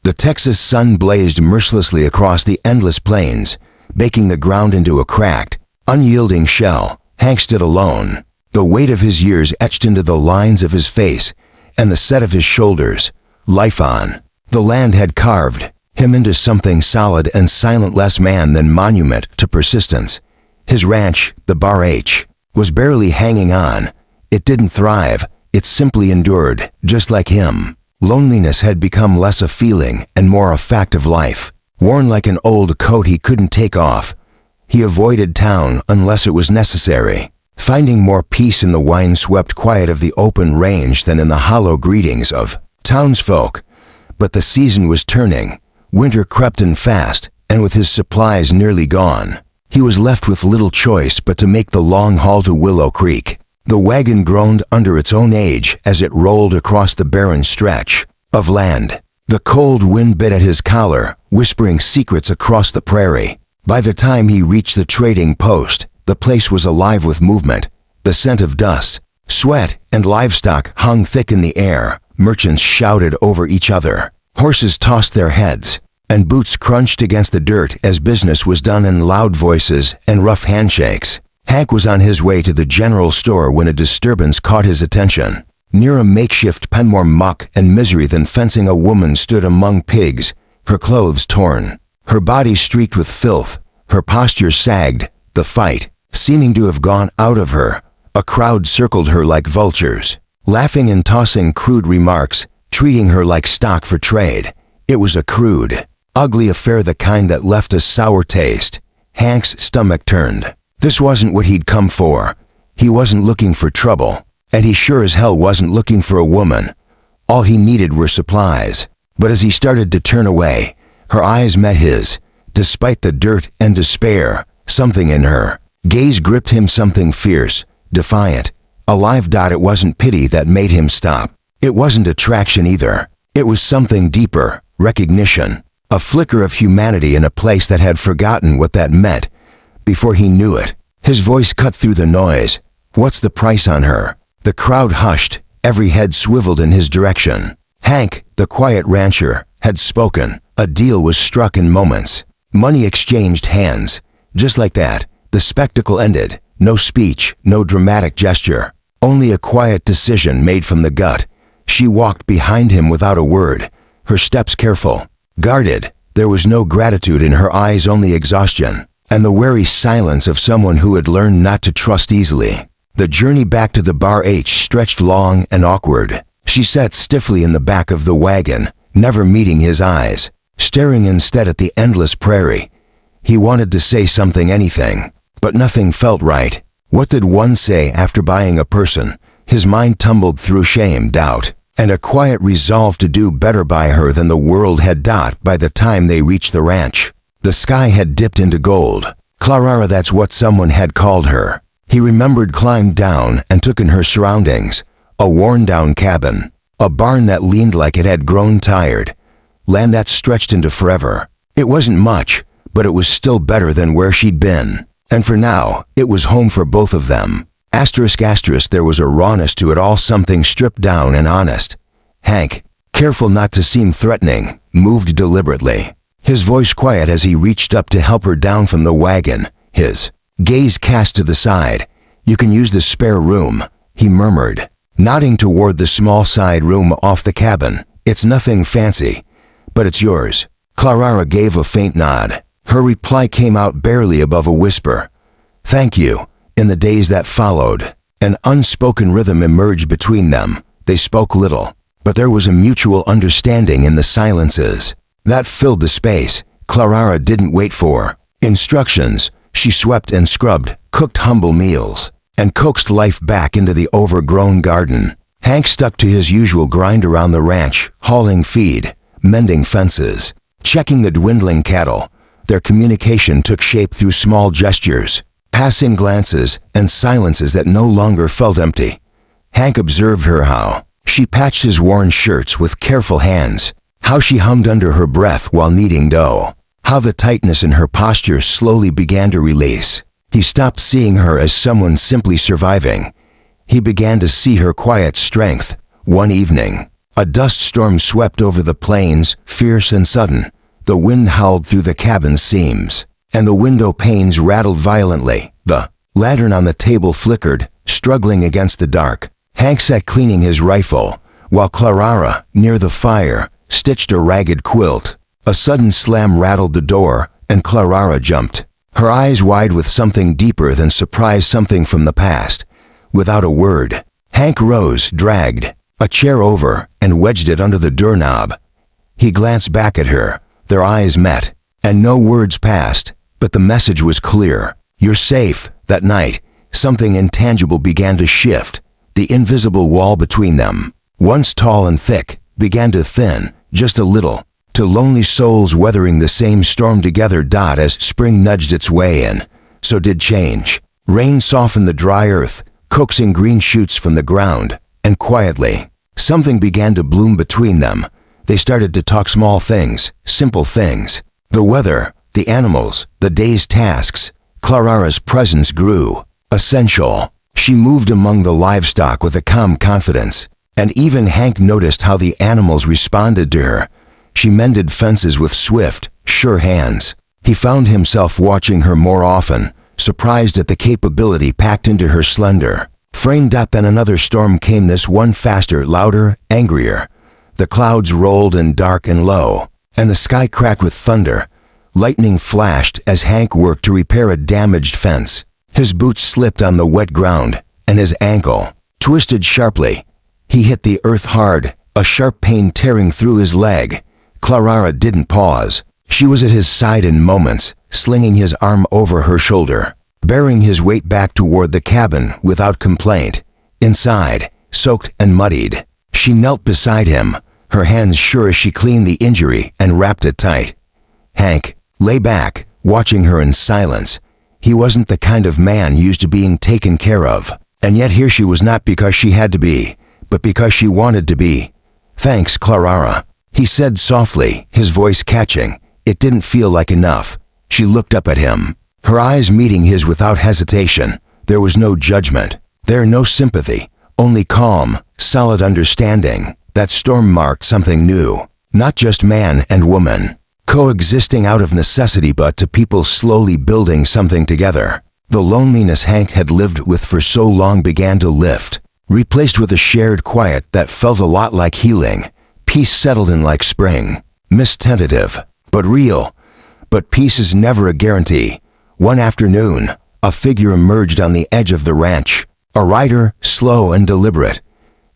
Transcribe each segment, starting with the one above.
The Texas sun blazed mercilessly across the endless plains, baking the ground into a cracked, unyielding shell. Hank stood alone, the weight of his years etched into the lines of his face and the set of his shoulders. Life on. The land had carved him into something solid and silent, less man than monument to persistence. His ranch, the Bar H, was barely hanging on. It didn't thrive, it simply endured, just like him. Loneliness had become less a feeling and more a fact of life. Worn like an old coat he couldn't take off, he avoided town unless it was necessary, finding more peace in the wine-swept quiet of the open range than in the hollow greetings of townsfolk. But the season was turning. Winter crept in fast, and with his supplies nearly gone, he was left with little choice but to make the long haul to Willow Creek. The wagon groaned under its own age as it rolled across the barren stretch of land. The cold wind bit at his collar, whispering secrets across the prairie. By the time he reached the trading post, the place was alive with movement. The scent of dust, sweat, and livestock hung thick in the air. Merchants shouted over each other. Horses tossed their heads, and boots crunched against the dirt as business was done in loud voices and rough handshakes. Hank was on his way to the general store when a disturbance caught his attention. Near a makeshift pen, more muck and misery than fencing, a woman stood among pigs, her clothes torn, her body streaked with filth, her posture sagged, the fight seeming to have gone out of her. A crowd circled her like vultures, laughing and tossing crude remarks, treating her like stock for trade. It was a crude, ugly affair, the kind that left a sour taste. Hank's stomach turned. This wasn't what he'd come for. He wasn't looking for trouble, and he sure as hell wasn't looking for a woman. All he needed were supplies. But as he started to turn away, her eyes met his. Despite the dirt and despair, something in her gaze gripped him, something fierce, defiant, alive. It wasn't pity that made him stop. It wasn't attraction either. It was something deeper, recognition, a flicker of humanity in a place that had forgotten what that meant. Before he knew it, his voice cut through the noise. "What's the price on her?" The crowd hushed, every head swiveled in his direction. Hank, the quiet rancher, had spoken. A deal was struck in moments. Money exchanged hands. Just like that, the spectacle ended. No speech, no dramatic gesture, only a quiet decision made from the gut. She walked behind him without a word, her steps careful, guarded. There was no gratitude in her eyes, only exhaustion, and the wary silence of someone who had learned not to trust easily. The journey back to the Bar H stretched long and awkward. She sat stiffly in the back of the wagon, never meeting his eyes, staring instead at the endless prairie. He wanted to say something, anything, but nothing felt right. What did one say after buying a person? His mind tumbled through shame, doubt, and a quiet resolve to do better by her than the world had. By the time they reached the ranch, the sky had dipped into gold. Clara, that's what someone had called her. He remembered, climbed down and took in her surroundings. A worn-down cabin, a barn that leaned like it had grown tired, land that stretched into forever. It wasn't much, but it was still better than where she'd been. And for now, it was home for both of them. Asterisk, there was a rawness to it all, something stripped down and honest. Hank, careful not to seem threatening, moved deliberately, his voice quiet as he reached up to help her down from the wagon, his gaze cast to the side. "You can use the spare room," he murmured, nodding toward the small side room off the cabin. "It's nothing fancy, but it's yours." Clara gave a faint nod. Her reply came out barely above a whisper. "Thank you." In the days that followed, an unspoken rhythm emerged between them. They spoke little, but there was a mutual understanding in the silences that filled the space. Clara didn't wait for instructions. She swept and scrubbed, cooked humble meals, and coaxed life back into the overgrown garden. Hank stuck to his usual grind around the ranch, hauling feed, mending fences, checking the dwindling cattle. Their communication took shape through small gestures, passing glances, and silences that no longer felt empty. Hank observed her, how she patched his worn shirts with careful hands, how she hummed under her breath while kneading dough, how the tightness in her posture slowly began to release. He stopped seeing her as someone simply surviving. He began to see her quiet strength. One evening, A dust storm swept over the plains, fierce and sudden. The wind howled through the cabin's seams, and the window panes rattled violently. The lantern on the table flickered, struggling against the dark. Hank sat cleaning his rifle, while Clara, near the fire, stitched a ragged quilt. A sudden slam rattled the door, and Clara jumped, her eyes wide with something deeper than surprise, something from the past. Without a word, Hank rose, dragged a chair over, and wedged it under the doorknob. He glanced back at her. Their eyes met, and no words passed, but the message was clear. You're safe. That night, something intangible began to shift. The invisible wall between them, once tall and thick, began to thin, just a little. To lonely souls weathering the same storm together. As spring nudged its way in, so did change. Rain softened the dry earth, coaxing green shoots from the ground, and quietly, something began to bloom between them. They started to talk small things, simple things. The weather, the animals, the day's tasks. Clara's presence grew, essential. She moved among the livestock with a calm confidence, and even Hank noticed how the animals responded to her. She mended fences with swift, sure hands. He found himself watching her more often, surprised at the capability packed into her slender frame. Then another storm came, this one faster, louder, angrier. The clouds rolled in dark and low, and the sky cracked with thunder. Lightning flashed as Hank worked to repair a damaged fence. His boots slipped on the wet ground, and his ankle twisted sharply. He hit the earth hard, a sharp pain tearing through his leg. Clara didn't pause. She was at his side in moments, slinging his arm over her shoulder, bearing his weight back toward the cabin without complaint. Inside, soaked and muddied, she knelt beside him, her hands sure as she cleaned the injury and wrapped it tight. Hank lay back, watching her in silence. He wasn't the kind of man used to being taken care of, and yet here she was, not because she had to be, but because she wanted to be. "Thanks, Clara," he said softly, his voice catching. It didn't feel like enough. She looked up at him, her eyes meeting his without hesitation. There was no judgment, no sympathy, only calm, solid understanding. That storm marked something new, not just man and woman, coexisting out of necessity, but to people slowly building something together. The loneliness Hank had lived with for so long began to lift, replaced with a shared quiet that felt a lot like healing. Peace settled in like spring, tentative, but real. But peace is never a guarantee. One afternoon, a figure emerged on the edge of the ranch, a rider, slow and deliberate.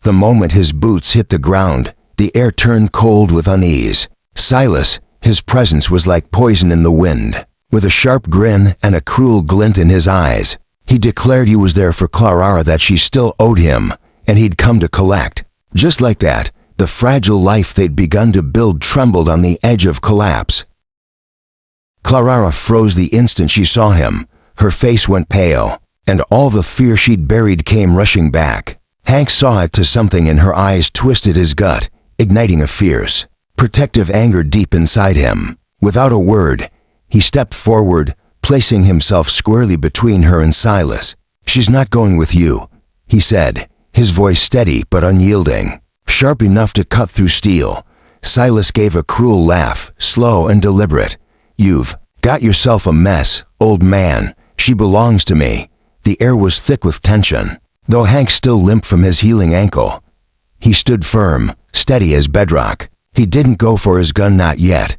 The moment his boots hit the ground, the air turned cold with unease. Silas, his presence was like poison in the wind. With a sharp grin and a cruel glint in his eyes, he declared he was there for Clara, that she still owed him, and he'd come to collect. Just like that, the fragile life they'd begun to build trembled on the edge of collapse. Clara froze the instant she saw him. Her face went pale, and all the fear she'd buried came rushing back. Hank saw it, to something in her eyes twisted his gut, igniting a fierce, protective anger deep inside him. Without a word, he stepped forward, placing himself squarely between her and Silas. "She's not going with you," he said, his voice steady but unyielding, sharp enough to cut through steel. Silas gave a cruel laugh, slow and deliberate. "You've got yourself a mess, old man. She belongs to me." The air was thick with tension, though Hank still limped from his healing ankle. He stood firm, steady as bedrock. He didn't go for his gun, not yet.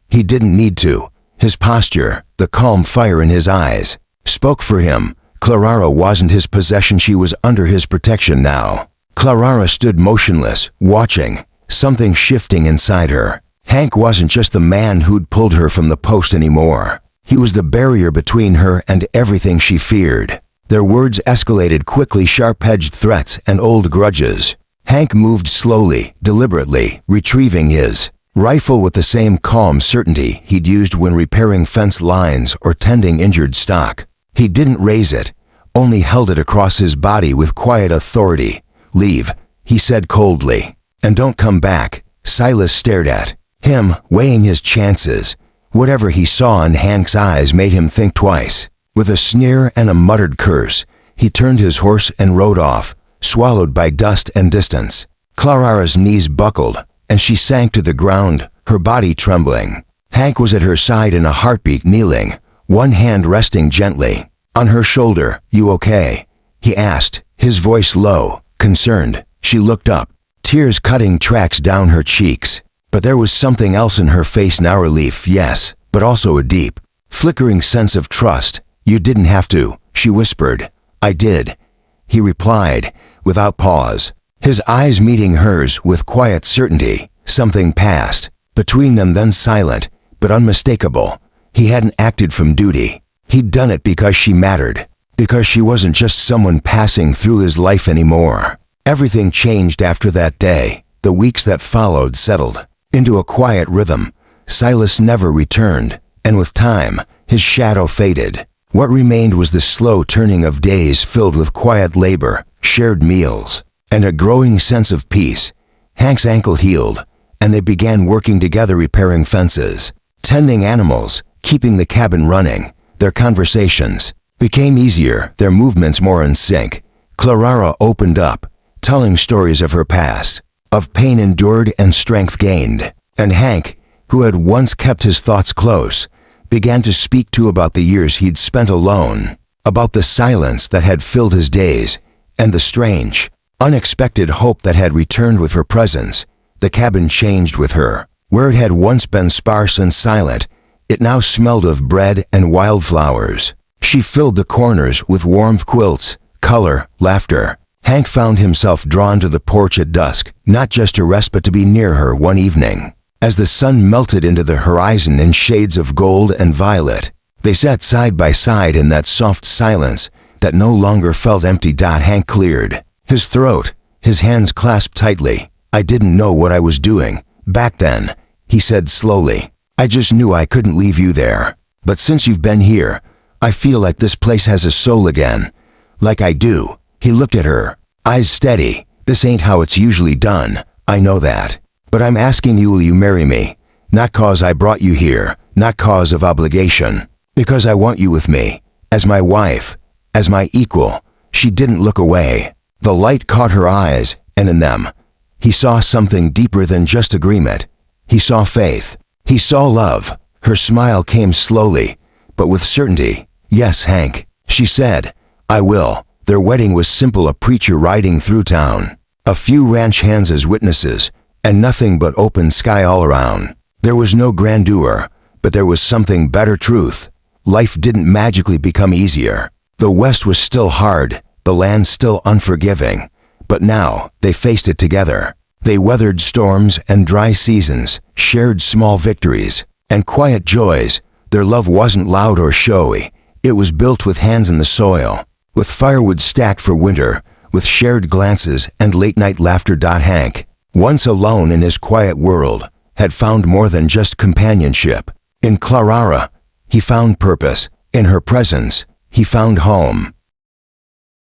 He didn't need to. His posture, the calm fire in his eyes, spoke for him. Clara wasn't his possession, she was under his protection now. Clara stood motionless, watching, something shifting inside her. Hank wasn't just the man who'd pulled her from the post anymore. He was the barrier between her and everything she feared. Their words escalated quickly, sharp-edged threats and old grudges. Hank moved slowly, deliberately, retrieving his rifle with the same calm certainty he'd used when repairing fence lines or tending injured stock. He didn't raise it, only held it across his body with quiet authority. "Leave," he said coldly, "and don't come back." Silas stared at him, weighing his chances. Whatever he saw in Hank's eyes made him think twice. With a sneer and a muttered curse, he turned his horse and rode off, swallowed by dust and distance. Clarara's knees buckled, and she sank to the ground, her body trembling. Hank was at her side in a heartbeat, kneeling, one hand resting gently on her shoulder. "You okay?" he asked, his voice low, concerned. She looked up, tears cutting tracks down her cheeks. But there was something else in her face now, relief, yes, but also a deep, flickering sense of trust. "You didn't have to," she whispered. "I did," he replied, without pause, his eyes meeting hers with quiet certainty. Something passed between them, then silent, but unmistakable. He hadn't acted from duty. He'd done it because she mattered, because she wasn't just someone passing through his life anymore. Everything changed after that day. The weeks that followed settled into a quiet rhythm. Silas never returned, and with time, his shadow faded. What remained was the slow turning of days filled with quiet labor, shared meals, and a growing sense of peace. Hank's ankle healed, and they began working together, repairing fences, tending animals, keeping the cabin running. Their conversations became easier, their movements more in sync. Clarara opened up, telling stories of her past, of pain endured and strength gained. And Hank, who had once kept his thoughts close, began to speak too, about the years he'd spent alone, about the silence that had filled his days, and the strange, unexpected hope that had returned with her presence. The cabin changed with her. Where it had once been sparse and silent, it now smelled of bread and wildflowers. She filled the corners with warm quilts, color, laughter. Hank found himself drawn to the porch at dusk, not just to rest but to be near her one evening. As the sun melted into the horizon in shades of gold and violet, they sat side by side in that soft silence that no longer felt empty. Hank cleared his throat, his hands clasped tightly. "I didn't know what I was doing back then," he said slowly. "I just knew I couldn't leave you there. But since you've been here, I feel like this place has a soul again. Like I do." He looked at her, eyes steady. "This ain't how it's usually done, I know that. But I'm asking you, will you marry me? Not cause I brought you here, not cause of obligation. Because I want you with me, as my wife, as my equal." She didn't look away. The light caught her eyes, and in them, he saw something deeper than just agreement. He saw faith. He saw love. Her smile came slowly, but with certainty. "Yes, Hank," she said, "I will." Their wedding was simple, a preacher riding through town, a few ranch hands as witnesses, and nothing but open sky all around. There was no grandeur, but there was something better: truth. Life didn't magically become easier. The West was still hard, the land still unforgiving, but now they faced it together. They weathered storms and dry seasons, shared small victories and quiet joys. Their love wasn't loud or showy. It was built with hands in the soil, with firewood stacked for winter, with shared glances and late-night laughter. Hank, once alone in his quiet world, had found more than just companionship. In Clarara, he found purpose. In her presence, he found home.